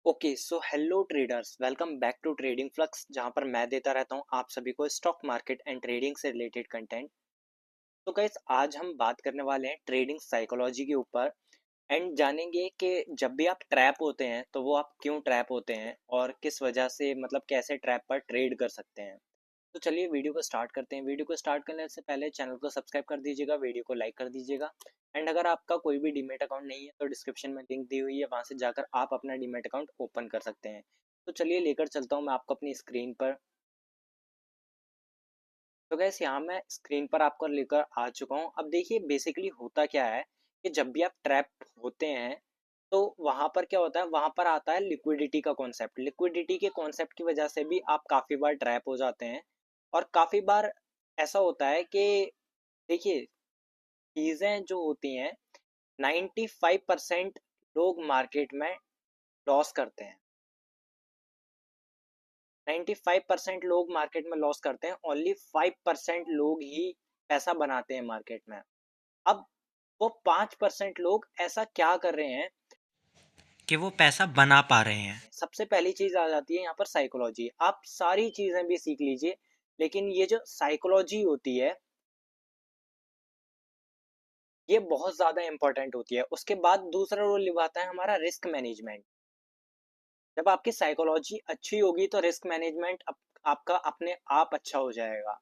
Okay so hello traders, welcome back to trading flux, जहां पर मैं देता रहता हूं आप सभी को स्टॉक मार्केट एंड ट्रेडिंग से रिलेटेड कंटेंट। तो गाइस, आज हम बात करने वाले हैं ट्रेडिंग साइकोलॉजी के ऊपर एंड जानेंगे कि जब भी आप ट्रैप होते हैं तो वो आप क्यों ट्रैप होते हैं और किस वजह से, मतलब कैसे ट्रैप पर ट्रेड कर सकते हैं। तो चलिए वीडियो को स्टार्ट करते हैं। वीडियो को स्टार्ट करने से पहले चैनल को सब्सक्राइब कर दीजिएगा, वीडियो को लाइक कर दीजिएगा एंड अगर आपका कोई भी डीमैट अकाउंट नहीं है तो डिस्क्रिप्शन में लिंक दी हुई है, वहां से जाकर आप अपना डीमैट अकाउंट ओपन कर सकते हैं। तो चलिए लेकर चलता हूँ मैं आपको अपनी स्क्रीन पर। तो गैस, यहाँ मैं स्क्रीन पर आपको लेकर आ चुका हूँ। अब देखिए बेसिकली होता क्या है कि जब भी आप ट्रैप होते हैं तो वहां पर क्या होता है, वहां पर आता है लिक्विडिटी का कॉन्सेप्ट। लिक्विडिटी के कॉन्सेप्ट की वजह से भी आप काफी बार ट्रैप हो जाते हैं और काफी बार ऐसा होता है कि देखिए, चीजें जो होती हैं 95% लोग मार्केट में लॉस करते हैं। 95% लोग मार्केट में लॉस करते हैं, ओनली 5% लोग ही पैसा बनाते हैं मार्केट में। अब वो 5% लोग ऐसा क्या कर रहे हैं कि वो पैसा बना पा रहे हैं। सबसे पहली चीज आ जाती है यहाँ पर साइकोलॉजी। आप सारी चीजें भी सीख लीजिए, लेकिन ये जो साइकोलॉजी होती है ये बहुत ज्यादा इंपॉर्टेंट होती है। उसके बाद दूसरा रोल निभाता है हमारा रिस्क मैनेजमेंट। जब आपकी साइकोलॉजी अच्छी होगी तो रिस्क मैनेजमेंट आपका अपने आप अच्छा हो जाएगा।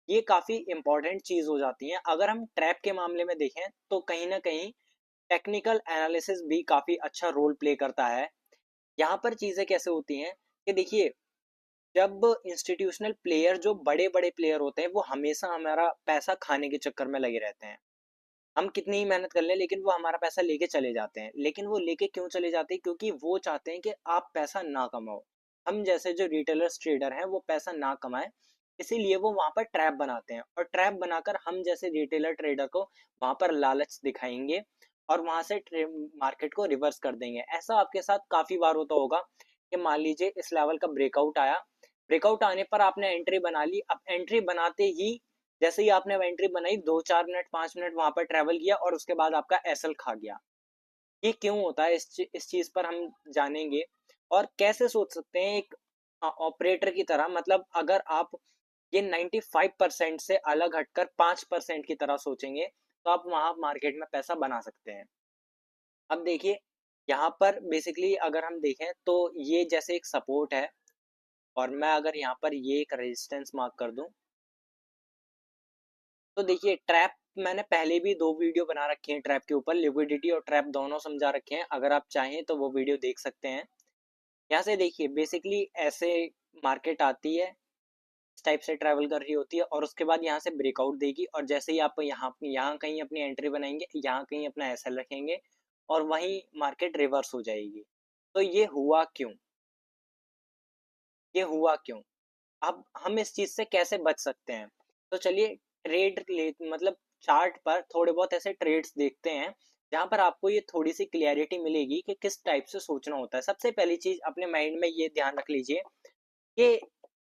ये काफी इंपॉर्टेंट चीज हो जाती है। अगर हम ट्रैप के मामले में देखें तो कहीं ना कहीं टेक्निकल एनालिसिस भी काफी अच्छा रोल प्ले करता है। यहाँ पर चीजें कैसे होती हैं कि देखिए, जब इंस्टीट्यूशनल प्लेयर, जो बड़े बड़े प्लेयर होते हैं, वो हमेशा हमारा पैसा खाने के चक्कर में लगे रहते हैं। हम कितनी ही मेहनत कर लें लेकिन वो हमारा पैसा लेके चले जाते हैं। लेकिन वो लेके क्यों चले जाते हैं? क्योंकि वो चाहते हैं कि आप पैसा ना कमाओ। हम जैसे जो रिटेलर्स ट्रेडर हैं वो पैसा ना कमाएं, इसीलिए वो वहां पर ट्रैप बनाते हैं और ट्रैप बनाकर हम जैसे रिटेलर ट्रेडर को वहां पर लालच दिखाएंगे और वहां से मार्केट को रिवर्स कर देंगे। ऐसा आपके साथ काफी बार होता होगा कि मान लीजिए इस लेवल का ब्रेकआउट आया, ब्रेकआउट आने पर आपने एंट्री बना ली। अब एंट्री बनाते ही, जैसे ही आपने एंट्री बनाई, 2-4 मिनट 5 मिनट वहां पर ट्रेवल किया और उसके बाद आपका एसएल खा गया। ये क्यों होता है, इस चीज पर हम जानेंगे और कैसे सोच सकते हैं एक ऑपरेटर की तरह। मतलब अगर आप ये 95% से अलग हटकर 5% की तरह सोचेंगे तो आप वहां मार्केट में पैसा बना सकते हैं। अब देखिए, यहाँ पर बेसिकली अगर हम देखें तो ये जैसे एक सपोर्ट है और मैं अगर यहाँ पर ये एक रेजिस्टेंस मार्क कर दूं तो देखिए, ट्रैप मैंने पहले भी 2 वीडियो बना रखे हैं ट्रैप के ऊपर। लिक्विडिटी और ट्रैप दोनों समझा रखे हैं, अगर आप चाहें तो वो वीडियो देख सकते हैं। यहाँ से देखिए, बेसिकली ऐसे मार्केट आती है, इस टाइप से ट्रैवल कर रही होती है और उसके बाद यहाँ से ब्रेकआउट देगी और जैसे ही आप यहाँ यहाँ कहीं अपनी एंट्री बनाएंगे, यहाँ कहीं अपना एसएल रखेंगे और वहीं मार्केट रिवर्स हो जाएगी। तो ये हुआ क्यों? अब हम इस चीज से कैसे बच सकते हैं? तो चलिए, ट्रेड ले मतलब चार्ट पर थोड़े बहुत ऐसे ट्रेड्स देखते हैं जहां पर आपको ये थोड़ी सी क्लियरिटी मिलेगी कि किस टाइप से सोचना होता है। सबसे पहली चीज अपने माइंड में ये ध्यान रख लीजिए कि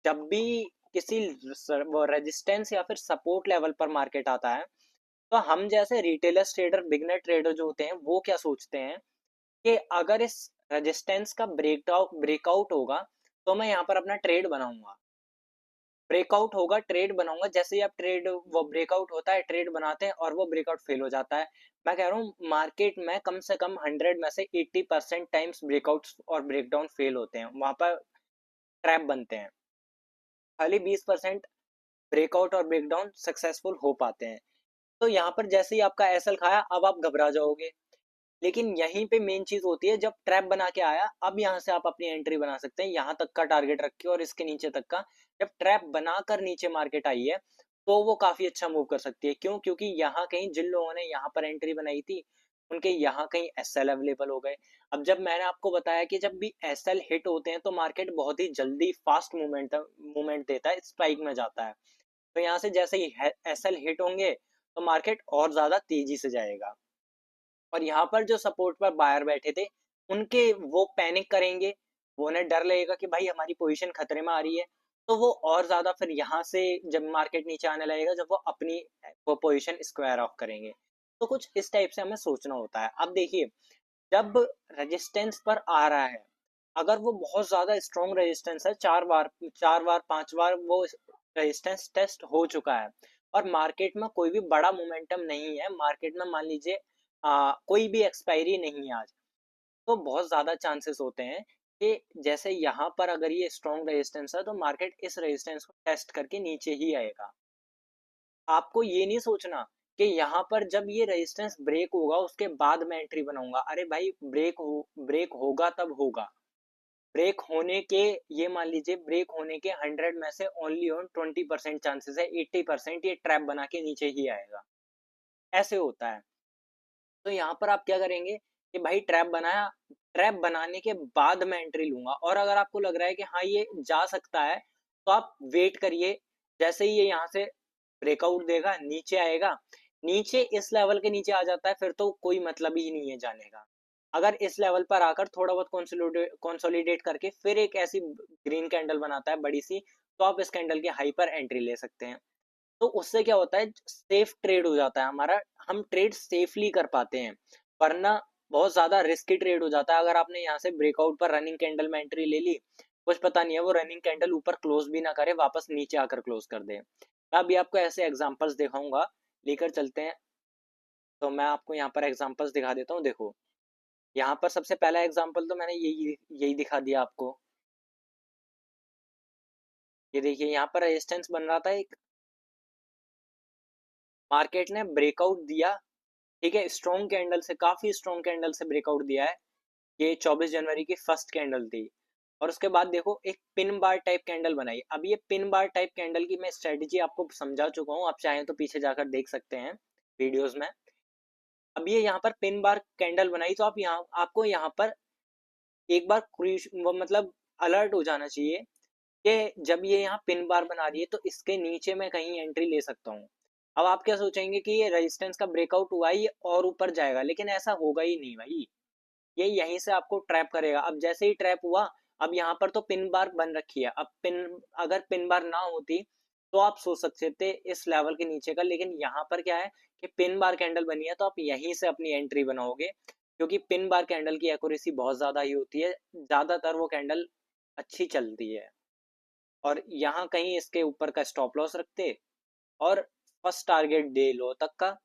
जब भी किसी रेजिस्टेंस या फिर सपोर्ट लेवल पर मार्केट आता है तो हम जैसे रिटेलर ट्रेडर, बिगनर ट्रेडर जो होते हैं, वो क्या सोचते हैं कि अगर इस रेजिस्टेंस का ब्रेकआउट होगा तो मैं यहाँ पर अपना ट्रेड बनाऊंगा। ब्रेकआउट होगा, ट्रेड बनाऊंगा। जैसे ही आप ट्रेड, वो ब्रेकआउट होता है, ट्रेड बनाते हैं और वो ब्रेकआउट फेल हो जाता है। मैं कह रहा हूँ मार्केट में कम से कम 100 में से 80% टाइम्स ब्रेकआउट्स और ब्रेकडाउन फेल होते हैं, वहां पर ट्रैप बनते हैं। खाली 20% ब्रेकआउट और ब्रेकडाउन सक्सेसफुल हो पाते हैं। तो यहाँ पर जैसे ही आपका एसएल खाया, अब आप घबरा जाओगे। लेकिन यहीं पे मेन चीज होती है, जब ट्रैप बना के आया, अब यहाँ से आप अपनी एंट्री बना सकते हैं। यहाँ तक का टारगेट रखिए और इसके नीचे तक का। जब ट्रैप बनाकर नीचे मार्केट आई है तो वो काफी अच्छा मूव कर सकती है। क्यों? क्योंकि यहाँ कहीं जिन लोगों ने यहाँ पर एंट्री बनाई थी उनके यहाँ कहीं एसएल अवेलेबल हो गए। अब जब मैंने आपको बताया कि जब भी एसएल हिट होते हैं तो मार्केट बहुत ही जल्दी फास्ट मूवमेंट देता है, स्ट्राइक में जाता है। तो यहाँ से जैसे ही एसएल हिट होंगे तो मार्केट और ज्यादा तेजी से जाएगा और यहाँ पर जो सपोर्ट पर बायर बैठे थे उनके, वो पैनिक करेंगे। वो उन्हें डर लगेगा कि भाई हमारी पोजीशन खतरे में आ रही है। तो वो और ज्यादा फिर यहाँ से, जब मार्केट नीचे आने लगेगा, जब वो अपनी वो पोजीशन स्क्वायर ऑफ करेंगे। तो कुछ इस टाइप से हमें सोचना होता है। अब देखिए, जब रेजिस्टेंस पर आ रहा है अगर वो बहुत ज्यादा स्ट्रॉन्ग रेजिस्टेंस है, 4 बार 5 बार वो रेजिस्टेंस टेस्ट हो चुका है और मार्केट में कोई भी बड़ा मोमेंटम नहीं है, मार्केट में मान लीजिए कोई भी एक्सपायरी नहीं है आज, तो बहुत ज्यादा चांसेस होते हैं कि जैसे यहाँ पर अगर ये स्ट्रॉन्ग रेजिस्टेंस है तो मार्केट इस रेजिस्टेंस को टेस्ट करके नीचे ही आएगा। आपको ये नहीं सोचना कि यहाँ पर जब ये रेजिस्टेंस ब्रेक होगा उसके बाद मैं एंट्री बनाऊंगा। अरे भाई, ब्रेक होगा तब होगा। ब्रेक होने के, ये मान लीजिए ब्रेक होने के 100 में से ओनली ऑन 20% चांसेस है, 80% ये ट्रैप बना के नीचे ही आएगा। ऐसे होता है। तो यहाँ पर आप क्या करेंगे कि भाई ट्रैप बनाया, ट्रैप बनाने के बाद मैं एंट्री लूंगा, और अगर आपको लग रहा है कि हाँ ये जा सकता है तो आप वेट करिए। जैसे ही ये यहाँ से ब्रेकआउट देगा, नीचे आएगा, नीचे इस लेवल के नीचे आ जाता है फिर तो कोई मतलब ही नहीं है जाने का। अगर इस लेवल पर आकर थोड़ा बहुत कंसोलिडेट करके फिर एक ऐसी ग्रीन कैंडल बनाता है बड़ी सी, तो आप इस कैंडल के हाई पर एंट्री ले सकते हैं। तो उससे क्या होता है, सेफ ट्रेड हो जाता है हमारा, हम ट्रेड सेफली कर पाते हैं। वरना बहुत ज्यादा रिस्की ट्रेड हो जाता है। अगर आपने यहाँ से ब्रेकआउट पर रनिंग कैंडल में एंट्री ले ली, कुछ पता नहीं है वो रनिंग कैंडल ऊपर क्लोज भी ना करे, वापस नीचे आकर क्लोज कर दे। मैं अभी आपको ऐसे एग्जांपल्स दिखाऊंगा, लेकर चलते हैं। तो मैं आपको यहाँ पर एग्जांपल्स दिखा देता हूँ। देखो, यहाँ पर सबसे पहला एग्जांपल तो मैंने यही यही दिखा दिया आपको। ये देखिए यहाँ पर रेजिस्टेंस बन रहा था एक, मार्केट ने ब्रेकआउट दिया, ठीक है, स्ट्रॉन्ग कैंडल से, काफी स्ट्रॉन्ग कैंडल से ब्रेकआउट दिया है। ये 24 जनवरी की फर्स्ट कैंडल थी। और उसके बाद देखो एक पिन बार टाइप कैंडल बनाई। अब ये पिन बार टाइप कैंडल की मैं स्ट्रेटजी आपको समझा चुका हूँ, आप चाहें तो पीछे जाकर देख सकते हैं वीडियोस में। अब ये यहाँ पर पिन बार कैंडल बनाई तो आप यहाँ, आपको यहाँ पर एक बार मतलब अलर्ट हो जाना चाहिए कि जब ये यहाँ पिन बार बना रही है तो इसके नीचे मैं कहीं एंट्री ले सकता हूँ। अब आप क्या सोचेंगे कि ये रेजिस्टेंस का ब्रेकआउट हुआ है, ये और ऊपर जाएगा, लेकिन ऐसा होगा ही नहीं भाई। ये यहीं से आपको ट्रैप करेगा। अब जैसे ही ट्रैप हुआ, अब यहाँ पर तो पिन बार बन रखी है, अब पिन, अगर पिन बार ना होती तो आप सोच सकते थे इस लेवल के नीचे का, लेकिन यहाँ पर क्या है कि पिन बार कैंडल बनी है तो आप यहीं से अपनी एंट्री बनाओगे, क्योंकि पिन बार कैंडल की एक्यूरेसी बहुत ज्यादा ही होती है, ज्यादातर वो कैंडल अच्छी चलती है। और यहाँ कहीं इसके ऊपर का स्टॉप लॉस रखते, और फर्स्ट टारगेट डे लो तक का,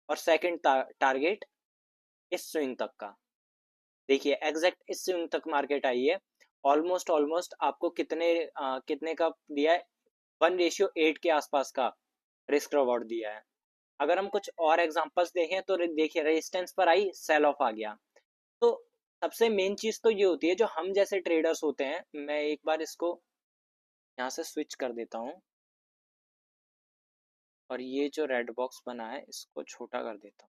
और सेकंड टारगेट इस स्विंग तक का। देखिए एग्जैक्ट इस स्विंग तक मार्केट आई है। ऑलमोस्ट ऑलमोस्ट आपको कितने का दिया है, 1:8 के आसपास का रिस्क रिवॉर्ड दिया है। अगर हम कुछ और एग्जांपल्स देखें तो देखिए रेजिस्टेंस पर आई, सेल ऑफ आ गया। तो सबसे मेन चीज तो ये होती है, जो हम जैसे ट्रेडर्स होते हैं, मैं एक बार इसको यहाँ से स्विच कर देता हूँ, और ये जो रेड बॉक्स बना है इसको छोटा कर देता हूँ।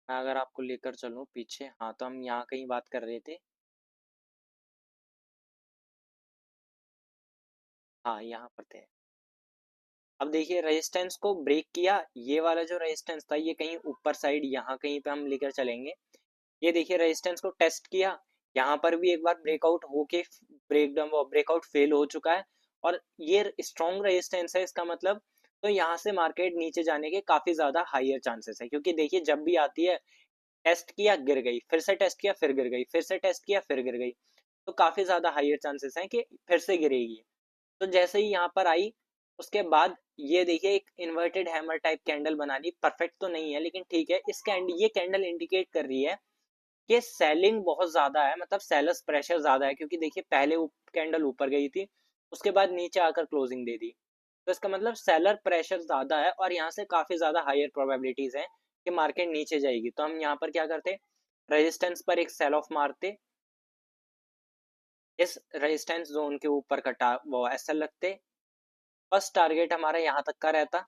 मैं अगर आपको लेकर चलूँ पीछे, हाँ, तो हम यहाँ कहीं बात कर रहे थे। हाँ, यहाँ पर थे। अब देखिए रेजिस्टेंस को ब्रेक किया, ये वाला जो रेजिस्टेंस था ये कहीं ऊपर साइड यहाँ कहीं पे हम लेकर चलेंगे। ये देखिए रेजिस्टेंस को टेस्ट किया, यहाँ पर भी एक बार ब्रेकआउट होके ब्रेकआउट फेल हो चुका है, और ये स्ट्रॉन्ग रेजिस्टेंस है इसका मतलब। तो यहाँ से मार्केट नीचे जाने के काफी ज्यादा हाइयर चांसेस है, क्योंकि देखिए जब भी आती है, टेस्ट किया गिर गई, फिर से टेस्ट किया फिर गिर गई, फिर से टेस्ट किया फिर गिर गई, तो काफी ज्यादा हाइयर चांसेस हैं कि फिर से गिरेगी। तो जैसे ही यहाँ पर आई, उसके बाद ये देखिए एक इन्वर्टेड हैमर टाइप कैंडल बना ली। परफेक्ट तो नहीं है लेकिन ठीक है, ये कैंडल इंडिकेट कर रही है कि सेलिंग बहुत ज्यादा है, मतलब सेलर्स प्रेशर ज्यादा है, क्योंकि देखिए पहले कैंडल ऊपर गई थी, उसके बाद नीचे आकर क्लोजिंग दे दी, तो इसका मतलब सेलर प्रेशर ज्यादा है, और यहाँ से काफी ज्यादा हायर प्रोबेबिलिटीज है कि मार्केट नीचे जाएगी। तो हम यहाँ पर क्या करते, रेजिस्टेंस पर एक सेल ऑफ मारते, इस रेजिस्टेंस जोन के ऊपर कटा वो एसएल लगते, फर्स्ट टारगेट हमारा यहाँ तक का रहता,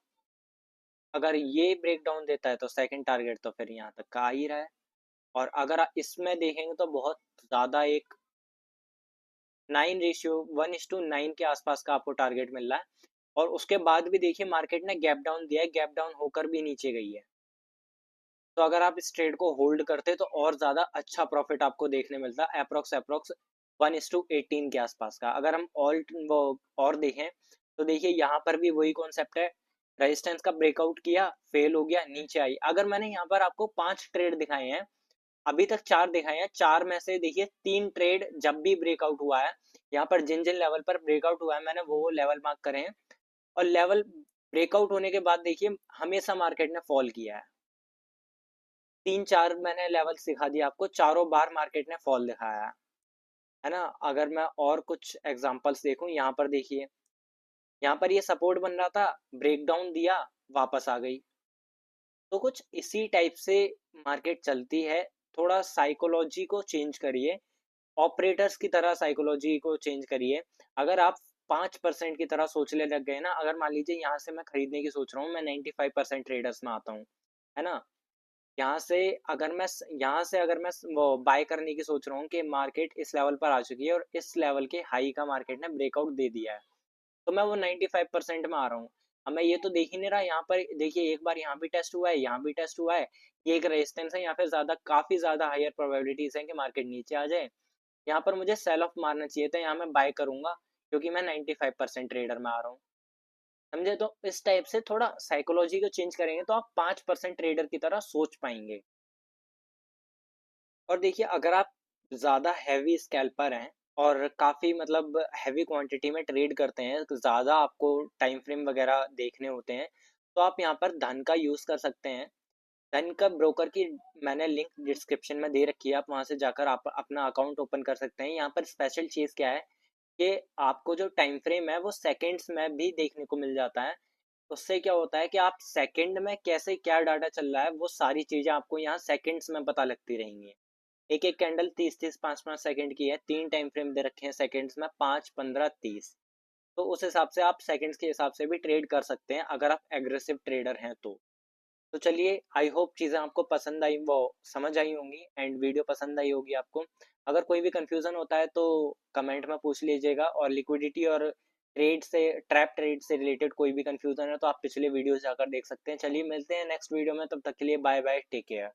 अगर ये ब्रेक डाउन देता है तो सेकंड टारगेट तो फिर यहाँ तक का आ ही रहा है। और अगर आप इसमें देखेंगे तो बहुत ज़्यादा एक 1:9 के आसपास का आपको टारगेट मिल रहा है। और उसके बाद भी देखिए मार्केट ने गैप डाउन दिया है, गैप डाउन होकर भी नीचे गई है। तो अगर आप इस ट्रेड को होल्ड करते तो और ज़्यादा अच्छा प्रॉफिट आपको देखने मिलता, अप्रोक्स 1:18 के आसपास का। अगर हम वो और देखें तो देखिए यहाँ पर भी वही कॉन्सेप्ट है, रेजिस्टेंस का ब्रेकआउट किया, फेल हो गया, नीचे आई। अगर मैंने यहाँ पर आपको 5 ट्रेड दिखाए हैं, अभी तक 4 दिखाए हैं, 4 में से देखिए 3 ट्रेड जब भी ब्रेकआउट हुआ है, यहाँ पर जिन जिन लेवल पर ब्रेकआउट हुआ है मैंने वो लेवल मार्क करे हैं, और लेवल ब्रेकआउट होने के बाद देखिए हमेशा मार्केट ने फॉल किया है। 3-4 मैंने लेवल सिखा दिया आपको, चारों बार मार्केट ने फॉल दिखाया है ना। अगर मैं और कुछ एग्जांपल्स देखूं, यहाँ पर देखिए, यहाँ पर ये सपोर्ट बन रहा था, ब्रेकडाउन दिया, वापस आ गई। तो कुछ इसी टाइप से मार्केट चलती है। थोड़ा साइकोलॉजी को चेंज करिए, ऑपरेटर्स की तरह साइकोलॉजी को चेंज करिए। अगर आप 5% की तरह सोचने लग गए ना, अगर मान लीजिए यहाँ से मैं खरीदने की सोच रहा हूँ, मैं 95% ट्रेडर्स में आता हूँ, है ना। यहाँ से अगर मैं वो बाय करने की सोच रहा हूँ कि मार्केट इस लेवल पर आ चुकी है और इस लेवल के हाई का मार्केट ने ब्रेकआउट दे दिया है, तो मैं वो 95% में आ रहा हूँ। अब मैं ये तो देख ही नहीं रहा, यहाँ पर देखिए एक बार यहाँ भी टेस्ट हुआ है, यहाँ भी टेस्ट हुआ है, ये एक रेजिस्टेंस है, यहाँ पे काफी ज्यादा हायर प्रोबेबिलिटीज है कि मार्केट नीचे आ जाए। यहाँ पर मुझे सेल ऑफ मारना चाहिए था, यहाँ मैं बाय करूंगा क्योंकि मैं 95% ट्रेडर में आ रहा हूँ, समझे। तो इस टाइप से थोड़ा साइकोलॉजी को चेंज करेंगे तो आप 5% ट्रेडर की तरह सोच पाएंगे। और देखिए अगर आप ज़्यादा हैवी स्कैल्पर हैं और काफ़ी मतलब हैवी क्वांटिटी में ट्रेड करते हैं, तो ज़्यादा आपको टाइम फ्रेम वगैरह देखने होते हैं, तो आप यहाँ पर धन का यूज़ कर सकते हैं। धन का ब्रोकर की मैंने लिंक डिस्क्रिप्शन में दे रखी है, आप वहाँ से जाकर आप अपना अकाउंट ओपन कर सकते हैं। यहाँ पर स्पेशल चीज़ क्या है कि आपको जो टाइम फ्रेम है वो सेकेंड्स में भी देखने को मिल जाता है। उससे क्या होता है कि आप सेकंड में कैसे क्या डाटा चल रहा है वो सारी चीज़ें आपको यहाँ सेकंड्स में पता लगती रहेंगी। एक एक कैंडल 30-30 5-5 सेकंड की है, 3 टाइम फ्रेम दे रखे हैं सेकंड्स में, 5 15 30। तो उस हिसाब से आप सेकंड्स के हिसाब से भी ट्रेड कर सकते हैं अगर आप एग्रेसिव ट्रेडर हैं तो चलिए, आई होप चीज़ें आपको पसंद आई, वो समझ आई होंगी, एंड वीडियो पसंद आई होगी आपको। अगर कोई भी कंफ्यूजन होता है तो कमेंट में पूछ लीजिएगा, और लिक्विडिटी और ट्रैप ट्रेड से रिलेटेड कोई भी कंफ्यूजन है तो आप पिछले वीडियो जाकर देख सकते हैं। चलिए मिलते हैं नेक्स्ट वीडियो में, तब तक के लिए बाय बाय, टेक केयर।